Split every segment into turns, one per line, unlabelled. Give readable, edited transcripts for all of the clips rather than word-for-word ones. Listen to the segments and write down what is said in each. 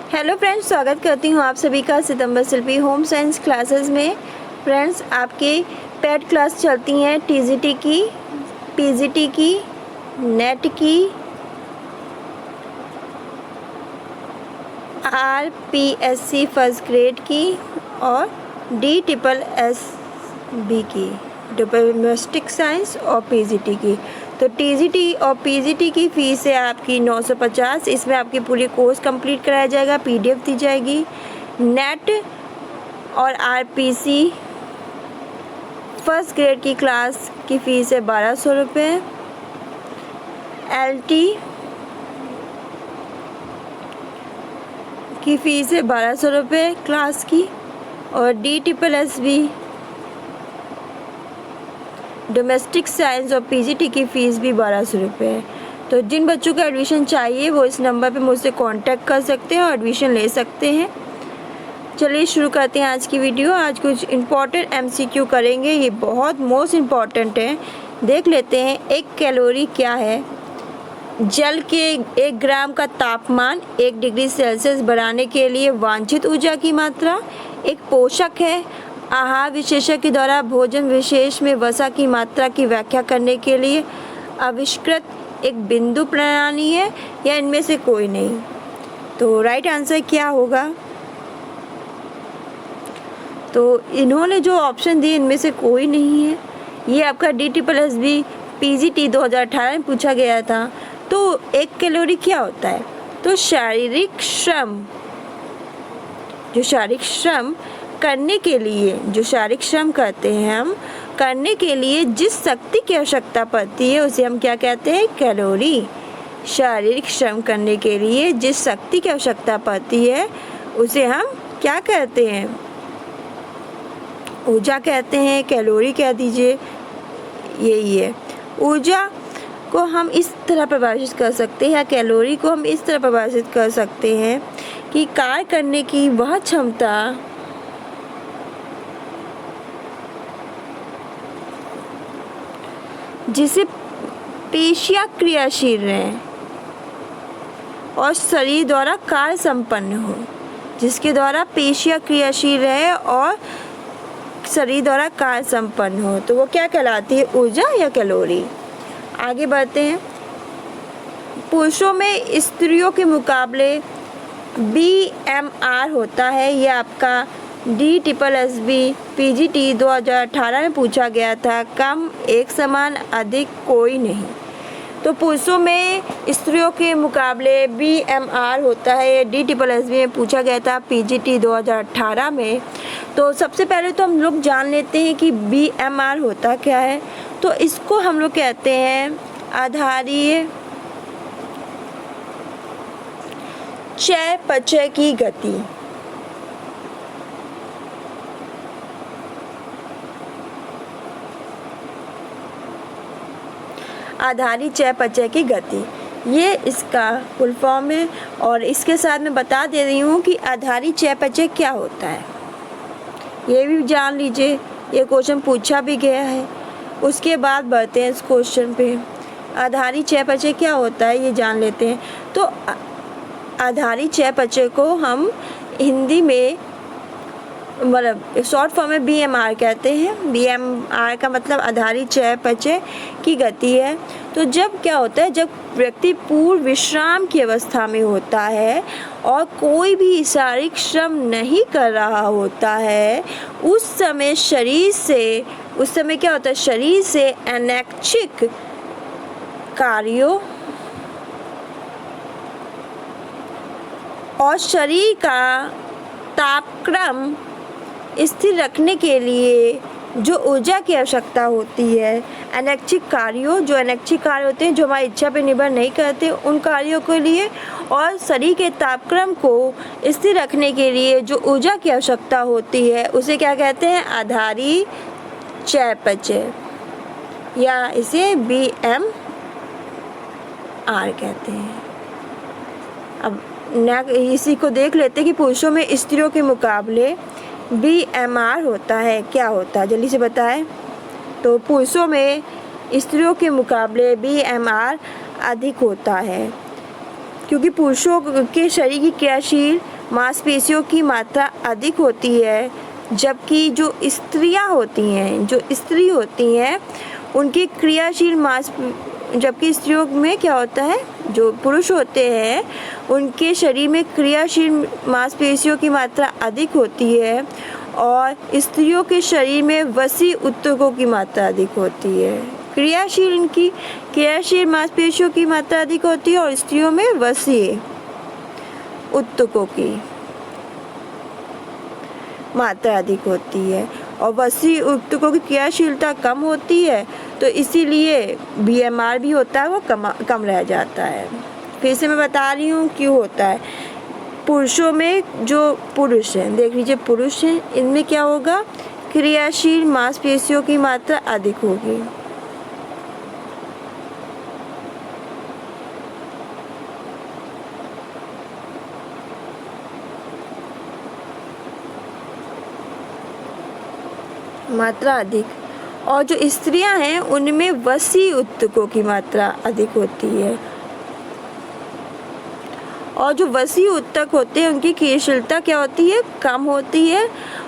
Hello friends, स्वागत करती हूँ आप सभी का सितंबर शिल्पी होम साइंस क्लासेस में। फ्रेंड्स, आपके पेड क्लास चलती हैं टीजीटी की, पीजीटी की, नेट की, आरपीएससी फर्स्ट ग्रेड की और DSSB की, डोमेस्टिक साइंस और पीजीटी की। तो टीजीटी और पीजीटी की फ़ीस है आपकी 950। इसमें आपकी पूरी कोर्स कंप्लीट कराया जाएगा, पीडीएफ दी जाएगी। नेट और आरपीसी फर्स्ट ग्रेड की क्लास की फ़ीस है 1200 रुपये। एलटी की फ़ीस है 1200 रुपये क्लास की और DSSB डोमेस्टिक साइंस और पीजीटी की फ़ीस भी 1200 रुपये है। तो जिन बच्चों को एडमिशन चाहिए वो इस नंबर पे मुझसे कांटेक्ट कर सकते हैं और एडमिशन ले सकते हैं। चलिए शुरू करते हैं आज की वीडियो। आज कुछ इम्पॉर्टेंट MCQ करेंगे, ये बहुत मोस्ट इम्पॉर्टेंट है। देख लेते हैं, 1 कैलोरी क्या है। जल के 1 ग्राम का तापमान 1 डिग्री सेल्सियस बढ़ाने के लिए वांछित ऊर्जा की मात्रा। एक पोषक है। आहार विशेषज्ञ के द्वारा भोजन विशेष में वसा की मात्रा की व्याख्या करने के लिए आविष्कृत एक बिंदु प्रणाली है, या इनमें से कोई नहीं। तो राइट आंसर क्या होगा? तो इन्होंने जो ऑप्शन दिए इनमें से कोई नहीं है। ये आपका DSSB पीजीटी 2018 में पूछा गया था। तो 1 कैलोरी क्या होता है? तो शारीरिक श्रम, जो शारीरिक श्रम करने के लिए, जो शारीरिक श्रम करते हैं हम, करने के लिए जिस शक्ति की आवश्यकता पड़ती है उसे हम क्या कहते हैं? कैलोरी। शारीरिक श्रम करने के लिए जिस शक्ति की आवश्यकता पड़ती है उसे हम क्या कहते हैं? ऊर्जा कहते हैं, कैलोरी कह दीजिए, यही है। ऊर्जा को हम इस तरह परिभाषित कर सकते हैं, या कैलोरी को हम इस तरह परिभाषित कर सकते हैं कि कार्य करने की वह क्षमता जिसे पेशियां क्रियाशील रहें और शरीर द्वारा कार्य संपन्न हो, जिसके द्वारा पेशियां क्रियाशील रहे और शरीर द्वारा कार्य संपन्न हो, तो वो क्या कहलाती है? ऊर्जा या कैलोरी। आगे बढ़ते हैं। पुरुषों में स्त्रियों के मुकाबले BMR होता है। यह आपका DSSB पीजीटी 2018 में पूछा गया था। कम, एक समान, अधिक, कोई नहीं। तो पुरुषों में स्त्रियों के मुकाबले BMR होता है। DSSB में पूछा गया था पीजीटी 2018 में। तो सबसे पहले तो हम लोग जान लेते हैं कि BMR होता क्या है। तो इसको हम लोग कहते हैं आधारीय चयापचय की गति। आधारित चयापचय की गति, ये इसका फुल फॉर्म है। और इसके साथ मैं बता दे रही हूँ कि आधारित चयापचय क्या होता है, ये भी जान लीजिए। ये क्वेश्चन पूछा भी गया है। उसके बाद बढ़ते हैं इस क्वेश्चन पे। आधारित चयापचय क्या होता है ये जान लेते हैं। तो आधारित चयापचय को हम हिंदी में मतलब शॉर्ट फॉर्म में BMR कहते हैं। BMR का मतलब आधारित चयापचय की गति है। तो जब क्या होता है, जब व्यक्ति पूर्ण विश्राम की अवस्था में होता है और कोई भी शारीरिक श्रम नहीं कर रहा होता है, उस समय क्या होता है? शरीर से अनैच्छिक कार्यों और शरीर का तापक्रम स्थिर रखने के लिए जो ऊर्जा की आवश्यकता होती है, अनैच्छिक कार्यों, जो अनैच्छिक कार्य होते हैं जो हमारी इच्छा पर निर्भर नहीं करते, उन कार्यों के लिए, और शरीर के तापक्रम को स्थिर रखने के लिए जो ऊर्जा की आवश्यकता होती है उसे क्या कहते हैं? आधारित चयापचय, या इसे BMR कहते हैं। अब इसी को देख लेते हैं कि पुरुषों में स्त्रियों के मुकाबले BMR होता है। क्या होता है जल्दी से बताएं। तो पुरुषों में स्त्रियों के मुकाबले BMR अधिक होता है, क्योंकि पुरुषों के शरीर की क्रियाशील मांसपेशियों की मात्रा अधिक होती है, जबकि जो स्त्री होती हैं उनकी क्रियाशील जबकि स्त्रियों में क्या होता है, जो पुरुष होते हैं उनके शरीर में क्रियाशील मांसपेशियों की मात्रा अधिक होती है और स्त्रियों के शरीर में वसी ऊतकों की मात्रा अधिक होती है। क्रियाशील मांसपेशियों की मात्रा अधिक होती है और स्त्रियों में वसी ऊतकों की मात्रा अधिक होती है और वसी ऊतकों की क्रियाशीलता कम होती है, तो इसीलिए BMR भी होता है वो कम रह जाता है। फिर से मैं बता रही हूँ क्यों होता है। पुरुषों में जो पुरुष हैं, देख लीजिए पुरुष हैं, इनमें क्या होगा, क्रियाशील मांसपेशियों की मात्रा अधिक होगी। मात्रा अधिक, और जो स्त्रियां हैं उनमें वसी ऊतकों की मात्रा अधिक होती है और जो वसी ऊतक होते हैं उनकी क्रियाशीलता क्या होती है, कम होती है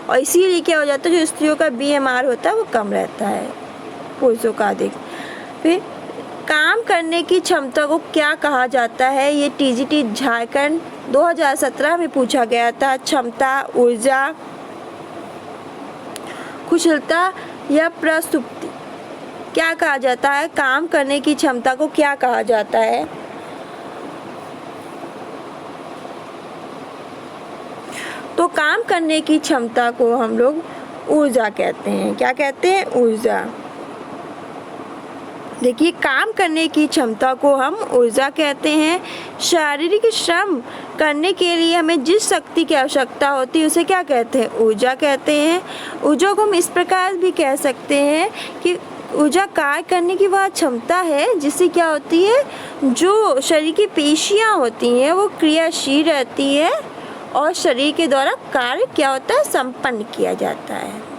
और इसीलिए क्या हो जाता है, जो स्त्रियों का BMR होता है वो कम रहता है, पुरुषों का अधिक। फिर काम करने की क्षमता को क्या कहा जाता है, ये TGT झारखंड 2017 में पूछा गया था। क्षमता, ऊर्जा, कुशलता या प्रसुप्ति, क्या कहा जाता है, काम करने की क्षमता को क्या कहा जाता है। तो काम करने की क्षमता को हम लोग ऊर्जा कहते हैं। क्या कहते हैं, ऊर्जा। देखिए, काम करने की क्षमता को हम ऊर्जा कहते हैं। शारीरिक श्रम करने के लिए हमें जिस शक्ति की आवश्यकता होती है उसे क्या कहते हैं, ऊर्जा कहते हैं। ऊर्जा को हम इस प्रकार भी कह सकते हैं कि ऊर्जा कार्य करने की वह क्षमता है जिससे क्या होती है, जो शरीर की पेशियां होती हैं वो क्रियाशील रहती है और शरीर के द्वारा कार्य क्या होता है, संपन्न किया जाता है।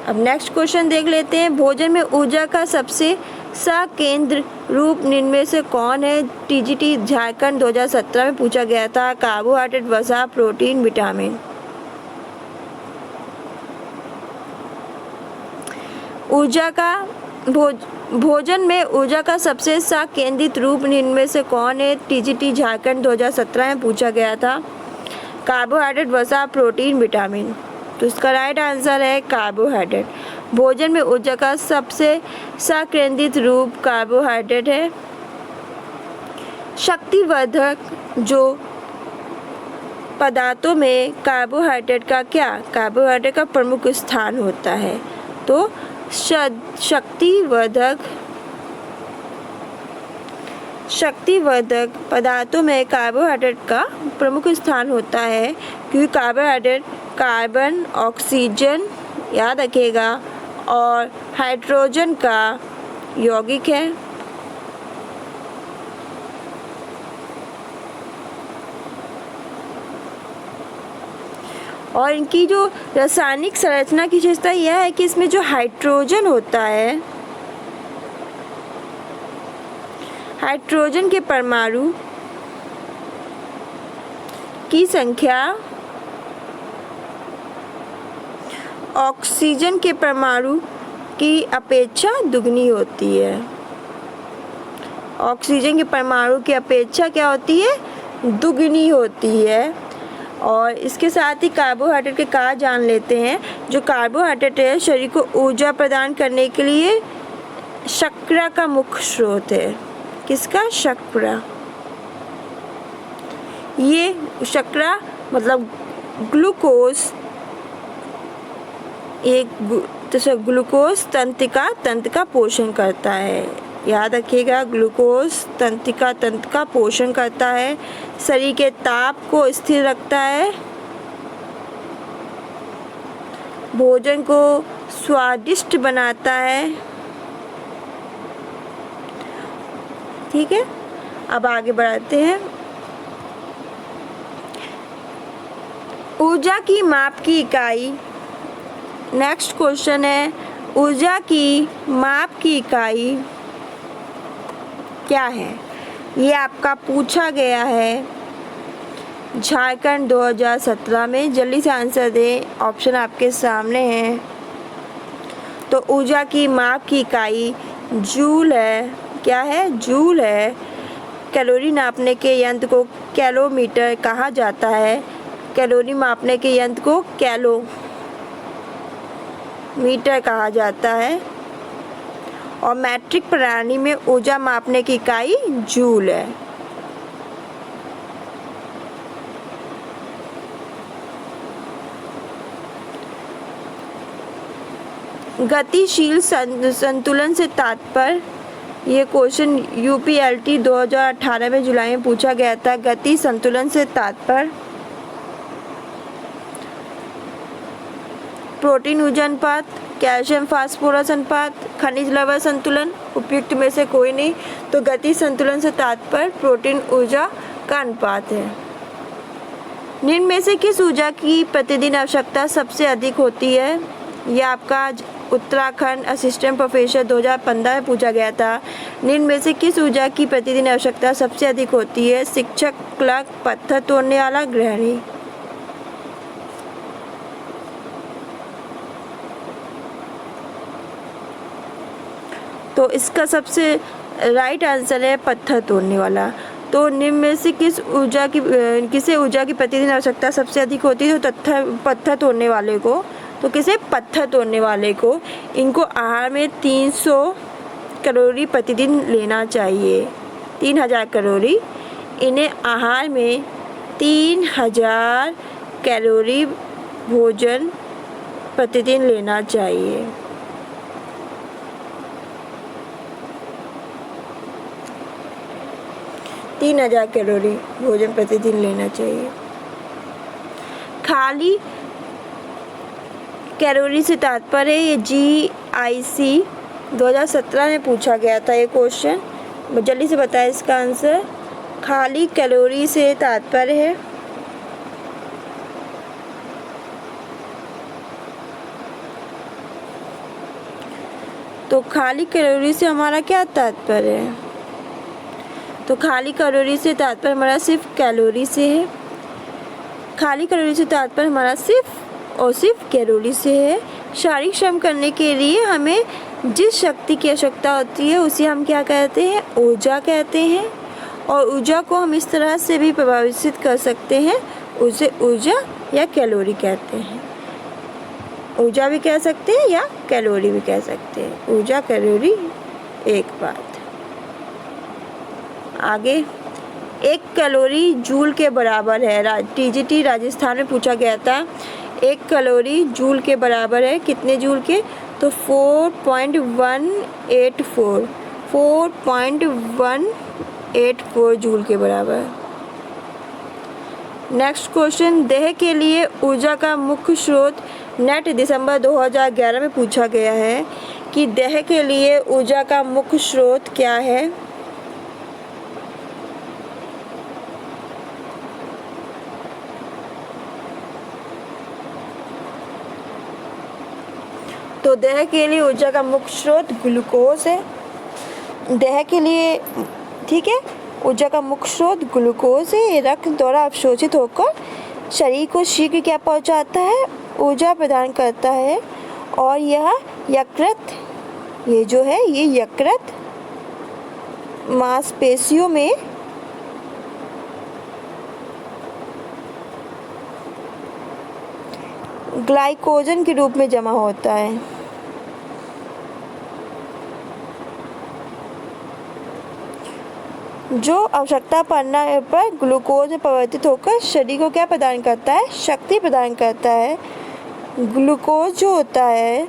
अब नेक्स्ट क्वेश्चन देख लेते हैं। भोजन में ऊर्जा का सबसे सकेंद्र रूप निम्न से कौन है। TGT झारखंड 2017 में पूछा गया था। कार्बोहाइड्रेट, वसा, प्रोटीन, विटामिन। ऊर्जा का भोजन में ऊर्जा का सबसे सकेंद्रित रूप निम्न से कौन है। TGT झारखंड 2017 में पूछा गया था। कार्बोहाइड्रेट, वसा, प्रोटीन, विटामिन। तो इसका राइट आंसर है कार्बोहाइड्रेट। भोजन में ऊर्जा का सबसे सकेंद्रित रूप कार्बोहाइड्रेट है। शक्तिवर्धक जो पदार्थों में कार्बोहाइड्रेट का प्रमुख स्थान होता है। तो शक्तिवर्धक पदार्थों में कार्बोहाइड्रेट का प्रमुख स्थान होता है, क्योंकि कार्बोहाइड्रेट कार्बन, ऑक्सीजन, याद रखिएगा, और हाइड्रोजन का यौगिक है। और इनकी जो रासायनिक संरचना की विशेषता यह है कि इसमें जो हाइड्रोजन होता है, हाइड्रोजन के परमाणु की संख्या ऑक्सीजन के परमाणु की अपेक्षा दुगनी होती है। ऑक्सीजन के परमाणु की अपेक्षा क्या होती है, दुगनी होती है। और इसके साथ ही कार्बोहाइड्रेट के कार्य जान लेते हैं। जो कार्बोहाइड्रेट है शरीर को ऊर्जा प्रदान करने के लिए शर्करा का मुख्य स्रोत है। किसका, शर्करा। ये शर्करा मतलब ग्लूकोज, ग्लूकोज तंत्र का पोषण करता है। याद रखिएगा, ग्लूकोज तंत्र का पोषण करता है, शरीर के ताप को स्थिर रखता है, भोजन को स्वादिष्ट बनाता है। ठीक है, अब आगे बढ़ाते हैं। ऊर्जा की माप की इकाई। नेक्स्ट क्वेश्चन है, ऊर्जा की माप की इकाई क्या है। ये आपका पूछा गया है झारखंड 2017 में। जल्दी से आंसर दें, ऑप्शन आपके सामने हैं। तो ऊर्जा की माप की इकाई जूल है। क्या है? जूल है। कैलोरी नापने के यंत्र को कैलोमीटर कहा जाता है। कैलोरी मापने के यंत्र को कैलोमीटर कहा जाता है। और मैट्रिक प्रणाली में ऊर्जा मापने की इकाई जूल है। गतिशील संतुलन से तात्पर्य, ये क्वेश्चन यूपीएलटी 2018 में जुलाई में पूछा गया था। गति संतुलन से तात्पर्य प्रोटीन ऊर्जा अनुपात, कैल्शियम फास्फोरस अनुपात, खनिज लवण संतुलन, उपयुक्त में से कोई नहीं। तो गति संतुलन से तात्पर्य प्रोटीन ऊर्जा का अनुपात है। निम्न में से किस ऊर्जा की प्रतिदिन आवश्यकता सबसे अधिक होती है? यह आपका उत्तराखंड असिस्टेंट प्रोफेसर 2015 में पूछा गया था। निम्न में से किस ऊर्जा की प्रतिदिन आवश्यकता सबसे अधिक होती है? शिक्षक, क्लर्क, पत्थर तोड़ने वाला, गृहिणी। तो इसका सबसे राइट आंसर है पत्थर तोड़ने वाला। तो निम्न में से किसे ऊर्जा की प्रतिदिन आवश्यकता सबसे अधिक होती है? तो पत्थर तोड़ने वाले को। तो किसे? पत्थर तोड़ने वाले को। इनको आहार में 300 कैलोरी प्रतिदिन लेना चाहिए। 3000 कैलोरी। इन्हें आहार में 3000 कैलोरी भोजन प्रतिदिन लेना चाहिए। तीन 3000 कैलोरी भोजन प्रतिदिन लेना चाहिए। खाली कैलोरी से तात्पर्य है, ये GIC 2017 में पूछा गया था ये क्वेश्चन। जल्दी से बताएं इसका आंसर। खाली कैलोरी से तात्पर्य है तो खाली कैलोरी से हमारा क्या तात्पर्य है? तो खाली कैलोरी से तात्पर्य हमारा सिर्फ कैलोरी से है। खाली कैलोरी से तात्पर्य हमारा सिर्फ और सिर्फ कैलोरी से है। शारीरिक श्रम करने के लिए हमें जिस शक्ति की आवश्यकता होती है उसे हम क्या कहते हैं? ऊर्जा कहते हैं। और ऊर्जा को हम इस तरह से भी परिभाषित कर सकते हैं, उसे ऊर्जा या कैलोरी कहते हैं। ऊर्जा भी कह सकते हैं या कैलोरी भी कह सकते हैं। ऊर्जा, कैलोरी एक बात। आगे, 1 कैलोरी जूल के बराबर है। TGT राजस्थान में पूछा गया था। 1 कैलोरी जूल के बराबर है कितने जूल के? तो 4.184 जूल के बराबर। नेक्स्ट क्वेश्चन, देह के लिए ऊर्जा का मुख्य स्रोत। नेट दिसंबर 2011 में पूछा गया है कि देह के लिए ऊर्जा का मुख्य स्रोत क्या है? तो देह के लिए ऊर्जा का मुख्य स्रोत ग्लूकोज है। देह के लिए, ठीक है, ऊर्जा का मुख्य स्रोत ग्लूकोज है। ये रक्त द्वारा अवशोषित होकर शरीर को शीघ्र क्या पहुंचाता है? ऊर्जा प्रदान करता है। और यह यकृत, ये जो है ये यकृत मांसपेशियों में ग्लाइकोजन के रूप में जमा होता है। जो आवश्यकता पड़ने पर ग्लूकोज में परिवर्तित होकर शरीर को क्या प्रदान करता है? शक्ति प्रदान करता है। ग्लूकोज जो होता है,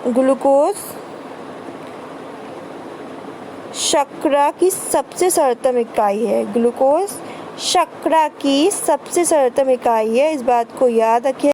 ग्लूकोज शर्करा की सबसे सरलतम इकाई है। ग्लूकोज शर्करा की सबसे सरलतम इकाई है, इस बात को याद रखिए।